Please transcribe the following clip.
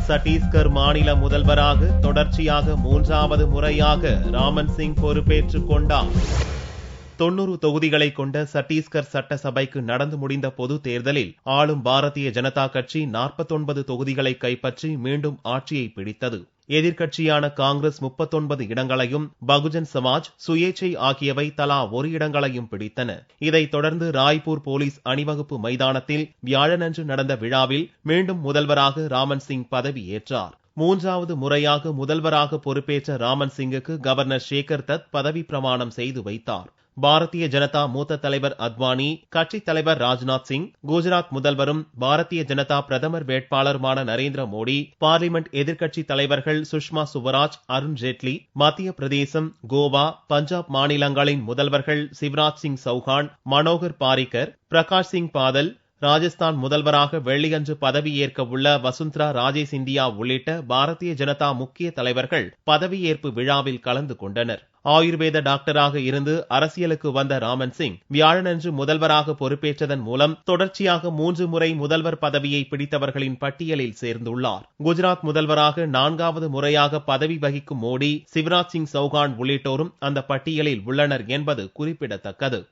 சத்தீஸ்கர் மாநில முதல்வராக தொடர்ச்சியாக 3வது முறையாக ராமன் சிங் பொறுப்பேற்றுக் கொண்டார். 90 தொகுதிகளை கொண்ட சத்தீஸ்கர் சட்டசபைக்கு நடந்து முடிந்த பொது தேர்தலில் ஆளும் பாரதிய ஜனதா கட்சி 49 தொகுதிகளை கைப்பற்றி மீண்டும் ஆட்சியை பிடித்தது. எதிர்க்கட்சியான காங்கிரஸ் 39 இடங்களையும், பகுஜன் சமாஜ், சுயேச்சை ஆகியவை தலா 1 இடங்களையும் பிடித்தன. இதைத் தொடர்ந்து ராய்ப்பூர் போலீஸ் அணிவகுப்பு மைதானத்தில் வியாழனன்று நடந்த விழாவில் மீண்டும் முதல்வராக ராமன் சிங் பதவியேற்றார். 3வது முறையாக முதல்வராக பொறுப்பேற்ற ராமன் சிங்குக்கு கவர்னர் சேகர் தத் பதவி பிரமாணம் செய்து வைத்தார். பாரதிய ஜனதா மூத்த தலைவர் அத்வானி, கட்சித் தலைவர் ராஜ்நாத் சிங், குஜராத் முதல்வரும் பாரதிய ஜனதா பிரதமர் வேட்பாளருமான நரேந்திர மோடி, பார்லிமெண்ட் எதிர்க்கட்சித் தலைவர்கள் சுஷ்மா சுவராஜ், அருண் ஜேட்லி, மத்திய பிரதேசம், கோவா, பஞ்சாப் மாநிலங்களின் முதல்வர்கள் சிவராஜ் சிங் சௌஹான், மனோகர் பாரிக்கர், பிரகாஷ் சிங் பாதல், ராஜஸ்தான் முதல்வராக வெள்ளியன்று பதவியேற்க உள்ள வசுந்தரா ராஜே சிந்தியா உள்ளிட்ட பாரதிய ஜனதா முக்கிய தலைவர்கள் பதவியேற்பு விழாவில் கலந்து கொண்டனர். ஆயுர்வேத டாக்டராக இருந்து அரசியலுக்கு வந்த ராமன் சிங் வியாழனன்று முதல்வராக பொறுப்பேற்றதன் மூலம் தொடர்ச்சியாக 3 முறை முதல்வர் பதவியை பிடித்தவர்களின் பட்டியலில் சேர்ந்துள்ளார். குஜராத் முதல்வராக 4வது முறையாக பதவி வகிக்கும் மோடி, சிவராஜ் சிங் சௌஹான் உள்ளிட்டோரும் அந்த பட்டியலில் உள்ளனர் என்பது குறிப்பிடத்தக்கது.